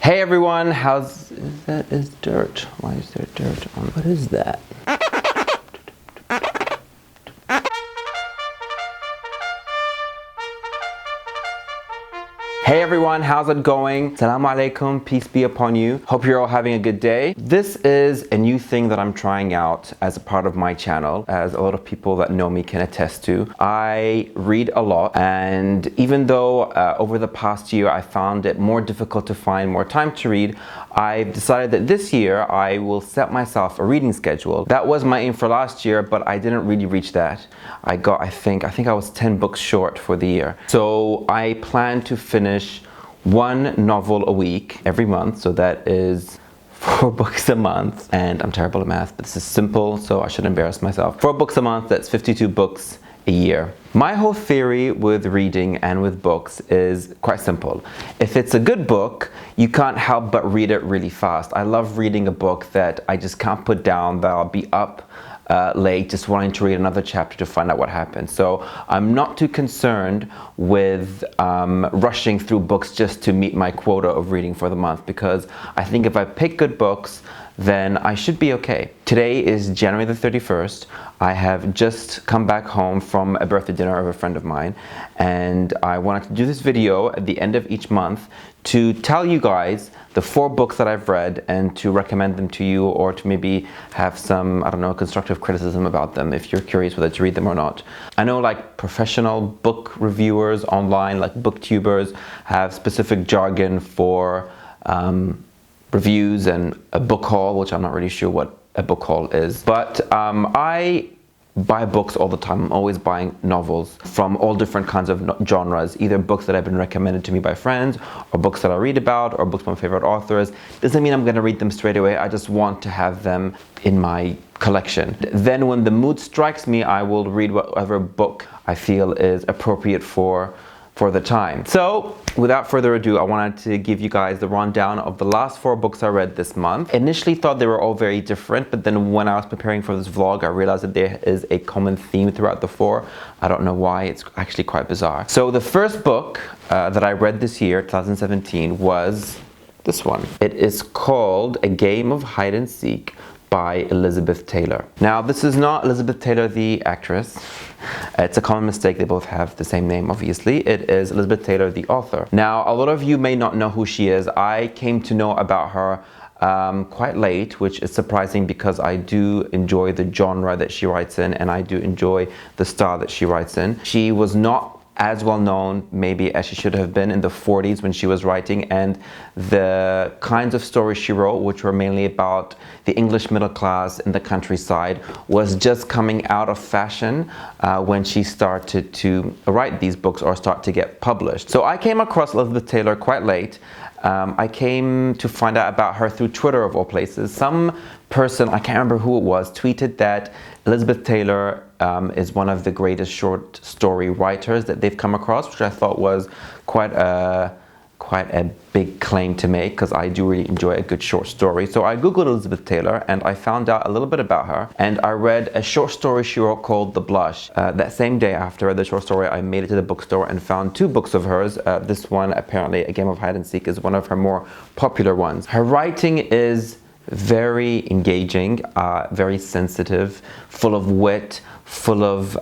Hey everyone, that is dirt. Why is there dirt on, what is that? Hey everyone, how's it going? Assalamu alaikum, peace be upon you. Hope you're all having a good day. This is a new thing that I'm trying out as a part of my channel, as a lot of people that know me can attest to. I read a lot, and even though over the past year I found it more difficult to find more time to read, I've decided that this year I will set myself a reading schedule. That was my aim for last year, but I didn't really reach that. I think I was 10 books short for the year. So I plan to finish one novel a week every month, so that is 4 books a month. And I'm terrible at math, but this is simple, so I should embarrass myself. 4 books a month, that's 52 books a year. My whole theory with reading and with books is quite simple. If it's a good book, you can't help but read it really fast. I love reading a book that I just can't put down, that I'll be up late just wanting to read another chapter to find out what happened. So I'm not too concerned with rushing through books just to meet my quota of reading for the month, because I think if I pick good books, then I should be okay. Today is January the 31st. I have just come back home from a birthday dinner of a friend of mine, and I wanted to do this video at the end of each month to tell you guys the 4 books that I've read and to recommend them to you, or to maybe have some, I don't know, constructive criticism about them if you're curious whether to read them or not. I know like professional book reviewers online, like booktubers, have specific jargon for reviews and a book haul, which I'm not really sure what a book haul is. But I buy books all the time. I'm always buying novels from all different kinds of genres, either books that have been recommended to me by friends, or books that I read about, or books by my favorite authors. Doesn't mean I'm going to read them straight away. I just want to have them in my collection. Then when the mood strikes me, I will read whatever book I feel is appropriate for the time. So without further ado, I wanted to give you guys the rundown of the last 4 books I read this month. Initially thought they were all very different, but then when I was preparing for this vlog, I realized that there is a common theme throughout the 4. I don't know why, it's actually quite bizarre. So the first book that I read this year, 2017, was this one. It is called A Game of Hide and Seek by Elizabeth Taylor. Now, this is not Elizabeth Taylor, the actress. It's a common mistake. They both have the same name, obviously. It is Elizabeth Taylor, the author. Now, a lot of you may not know who she is. I came to know about her quite late, which is surprising because I do enjoy the genre that she writes in, and I do enjoy the style that she writes in. She was not as well known maybe as she should have been in the 40s when she was writing, and the kinds of stories she wrote, which were mainly about the English middle class in the countryside, was just coming out of fashion when she started to write these books or start to get published. So I came across Elizabeth Taylor quite late. I came to find out about her through Twitter of all places. Some person, I can't remember who it was, tweeted that Elizabeth Taylor is one of the greatest short story writers that they've come across, which I thought was quite a big claim to make, because I do really enjoy a good short story. So I googled Elizabeth Taylor and I found out a little bit about her, and I read a short story she wrote called The Blush. That same day after I read the short story, I made it to the bookstore and found 2 books of hers. This one, apparently A Game of Hide and Seek, is one of her more popular ones. Her writing is very engaging, very sensitive, full of wit, full of,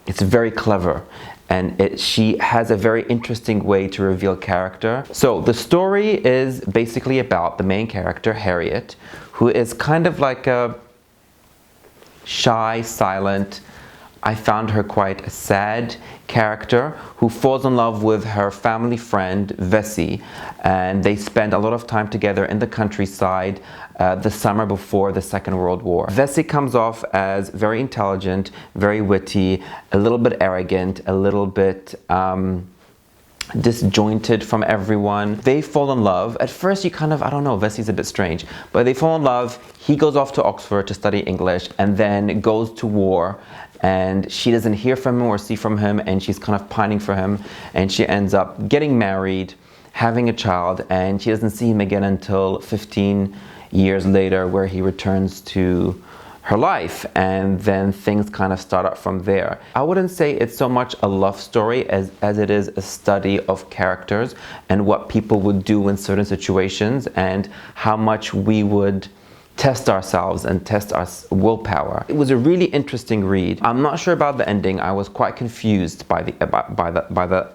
it's very clever. And she has a very interesting way to reveal character. So the story is basically about the main character, Harriet, who is kind of like a shy, silent, I found her quite a sad character, who falls in love with her family friend Vesey, and they spend a lot of time together in the countryside the summer before the Second World War. Vesey comes off as very intelligent, very witty, a little bit arrogant, a little bit disjointed from everyone. They fall in love. At first you kind of, I don't know, Vesey's a bit strange, but they fall in love. He goes off to Oxford to study English and then goes to war, and she doesn't hear from him or see from him, and she's kind of pining for him, and she ends up getting married, having a child, and she doesn't see him again until 15 years later, where he returns to her life, and then things kind of start up from there. I wouldn't say it's so much a love story as it is a study of characters and what people would do in certain situations and how much we would test ourselves and test our willpower. It was a really interesting read. I'm not sure about the ending. I was quite confused by the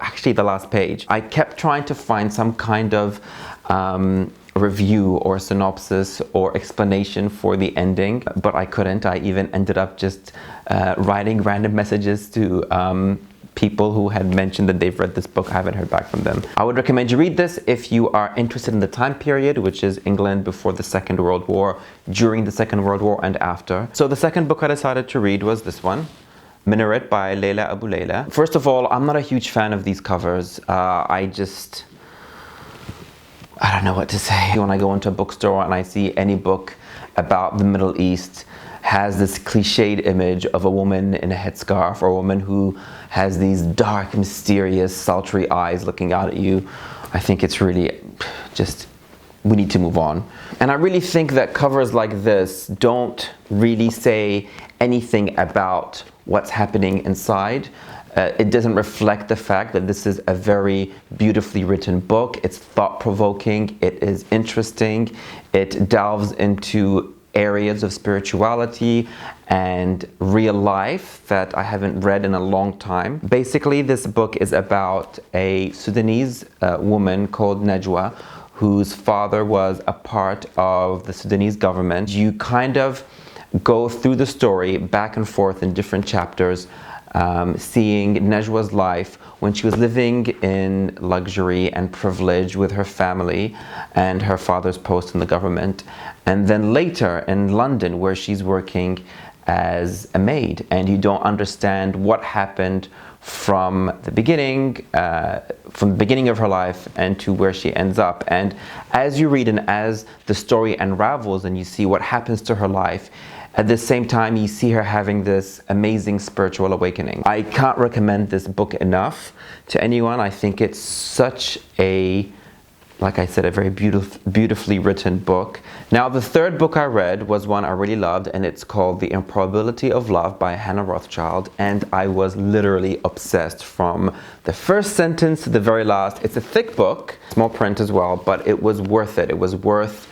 actually the last page. I kept trying to find some kind of review or synopsis or explanation for the ending, but I couldn't. I even ended up just writing random messages to people who had mentioned that they've read this book. I haven't heard back from them. I would recommend you read this if you are interested in the time period, which is England before the Second World War, during the Second World War, and after. So the second book I decided to read was this one, Minaret by Leila Abu Leila. First of all, I'm not a huge fan of these covers. I don't know what to say. When I go into a bookstore and I see any book about the Middle East, has this cliched image of a woman in a headscarf, or a woman who has these dark, mysterious, sultry eyes looking out at you, I think it's really just, we need to move on. And I really think that covers like this don't really say anything about what's happening inside. It doesn't reflect the fact that this is a very beautifully written book. It's thought-provoking, it is interesting, it delves into areas of spirituality and real life that I haven't read in a long time. Basically, this book is about a Sudanese woman called Najwa, whose father was a part of the Sudanese government. You kind of go through the story back and forth in different chapters, seeing Najwa's life when she was living in luxury and privilege with her family and her father's post in the government, and then later in London where she's working as a maid, and you don't understand what happened from the beginning of her life and to where she ends up. And as you read and as the story unravels and you see what happens to her life, at the same time, you see her having this amazing spiritual awakening. I can't recommend this book enough to anyone. I think it's such a, like I said, a very beautifully written book. Now, the third book I read was one I really loved, and it's called The Improbability of Love by Hannah Rothschild, and I was literally obsessed from the first sentence to the very last. It's a thick book, small print as well, but it was worth it. It was worth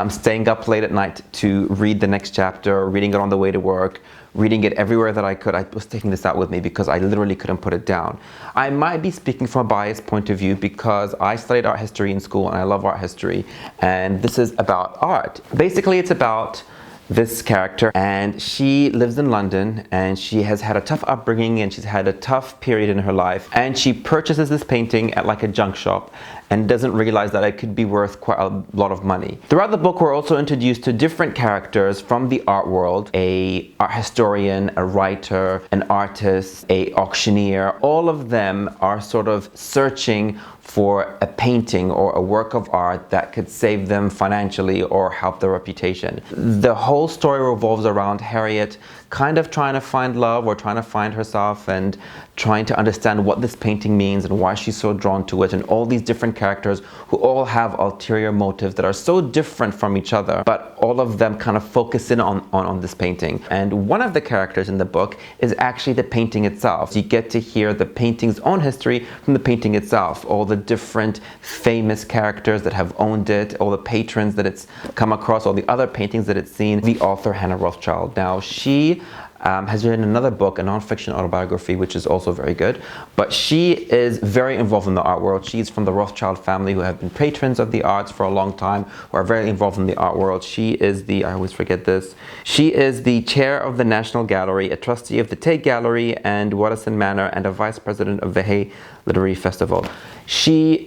staying up late at night to read the next chapter, reading it on the way to work, reading it everywhere that I could. I was taking this out with me because I literally couldn't put it down. I might be speaking from a biased point of view because I studied art history in school and I love art history, and this is about art. Basically, it's about this character, and she lives in London, and she has had a tough upbringing and she's had a tough period in her life, and she purchases this painting at like a junk shop and doesn't realize that it could be worth quite a lot of money. Throughout the book, we're also introduced to different characters from the art world: a art historian, a writer, an artist, a auctioneer. All of them are sort of searching for a painting or a work of art that could save them financially or help their reputation. The whole story revolves around Harriet kind of trying to find love or trying to find herself and trying to understand what this painting means and why she's so drawn to it, and all these different characters who all have ulterior motives that are so different from each other, but all of them kind of focus in on this painting. And one of the characters in the book is actually the painting itself. You get to hear the painting's own history from the painting itself, all the different famous characters that have owned it, all the patrons that it's come across, all the other paintings that it's seen. The author, Hannah Rothschild. Now, she has written another book, a non-fiction autobiography, which is also very good, but she is very involved in the art world. She's from the Rothschild family, who have been patrons of the arts for a long time, who are very involved in the art world. She is the, I always forget this, she is the chair of the National Gallery, a trustee of the Tate Gallery and Waddesdon Manor, and a vice president of the Hay Literary Festival. She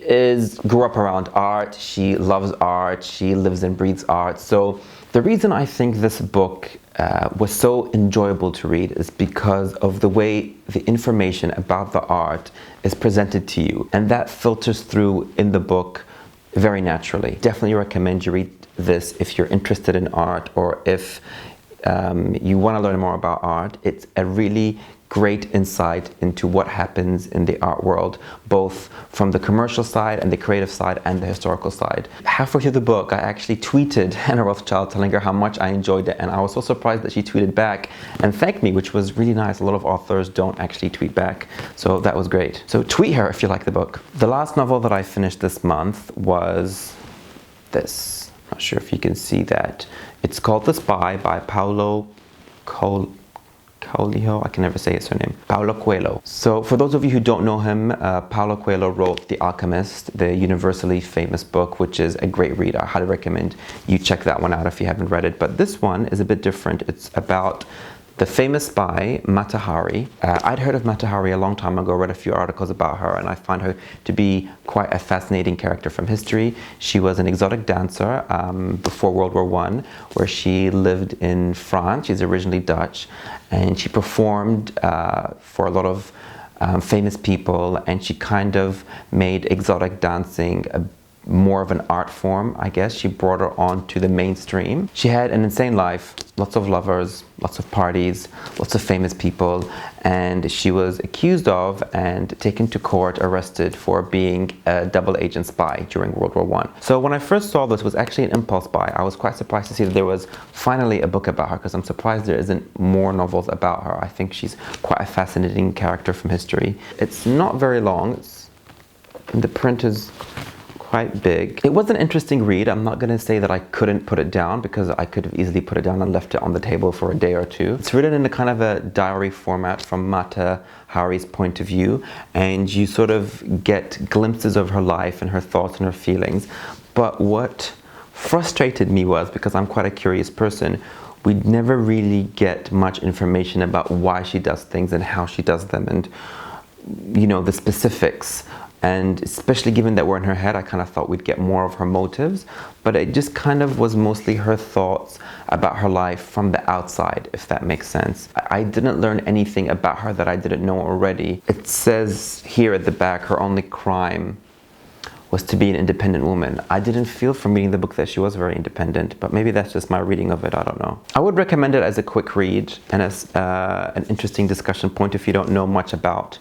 grew up around art, she loves art, she lives and breathes art. So the reason I think this book was so enjoyable to read is because of the way the information about the art is presented to you, and that filters through in the book very naturally. Definitely recommend you read this if you're interested in art, or if you want to learn more about art. It's a really great insight into what happens in the art world, both from the commercial side and the creative side and the historical side. Halfway through the book, I actually tweeted Hannah Rothschild telling her how much I enjoyed it, and I was so surprised that she tweeted back and thanked me, which was really nice. A lot of authors don't actually tweet back, so that was great. So tweet her if you like the book. The last novel that I finished this month was this. I'm not sure if you can see that. It's called The Spy by Paulo Coelho. I can never say his surname. Paulo Coelho. So for those of you who don't know him, Paulo Coelho wrote The Alchemist, the universally famous book, which is a great read. I highly recommend you check that one out if you haven't read it. But this one is a bit different. It's about the famous spy, Mata Hari. I'd heard of Mata Hari a long time ago, read a few articles about her, and I find her to be quite a fascinating character from history. She was an exotic dancer before World War I, where she lived in France. She's originally Dutch, and she performed for a lot of famous people, and she kind of made exotic dancing more of an art form, I guess. She brought her on to the mainstream. She had an insane life, lots of lovers, lots of parties, lots of famous people, and she was accused of and taken to court, arrested for being a double agent spy during World War I. So when I first saw this, it was actually an impulse buy. I was quite surprised to see that there was finally a book about her, because I'm surprised there isn't more novels about her. I think she's quite a fascinating character from history. It's not very long. The print is quite big. It was an interesting read. I'm not going to say that I couldn't put it down, because I could have easily put it down and left it on the table for a day or two. It's written in a kind of a diary format from Mata Hari's point of view, and you sort of get glimpses of her life and her thoughts and her feelings. But what frustrated me was, because I'm quite a curious person, we never really get much information about why she does things and how she does them, and you know, the specifics. And especially given that we're in her head, I kind of thought we'd get more of her motives, but it just kind of was mostly her thoughts about her life from the outside, if that makes sense. I didn't learn anything about her that I didn't know already. It says here at the back, her only crime was to be an independent woman. I didn't feel from reading the book that she was very independent, but maybe that's just my reading of it, I don't know. I would recommend it as a quick read and as an interesting discussion point if you don't know much about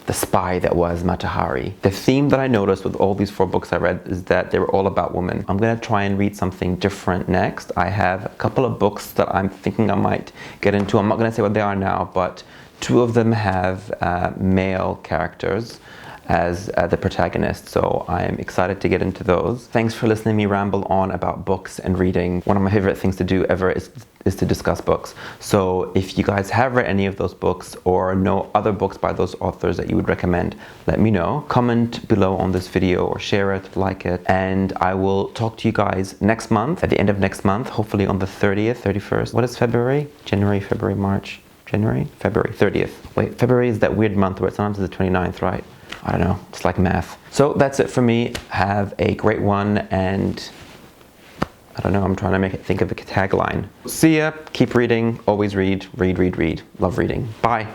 the spy that was Mata Hari. The theme that I noticed with all these 4 books I read is that they were all about women. I'm gonna try and read something different next. I have a couple of books that I'm thinking I might get into. I'm not gonna say what they are now, but 2 of them have male characters as the protagonist, so I'm excited to get into those. Thanks for listening to me ramble on about books and reading. One of my favorite things to do ever is to discuss books. So if you guys have read any of those books or know other books by those authors that you would recommend, let me know. Comment below on this video or share it, like it, and I will talk to you guys next month, at the end of next month, hopefully on the 30th, 31st. What is February? January, February, March, January? February, 30th. Wait, February is that weird month where it's sometimes the 29th, right? I don't know, it's like math. So that's it for me. Have a great one, and I don't know, I'm trying to think of a tagline. See ya, keep reading, always read, read, read, read. Love reading. Bye.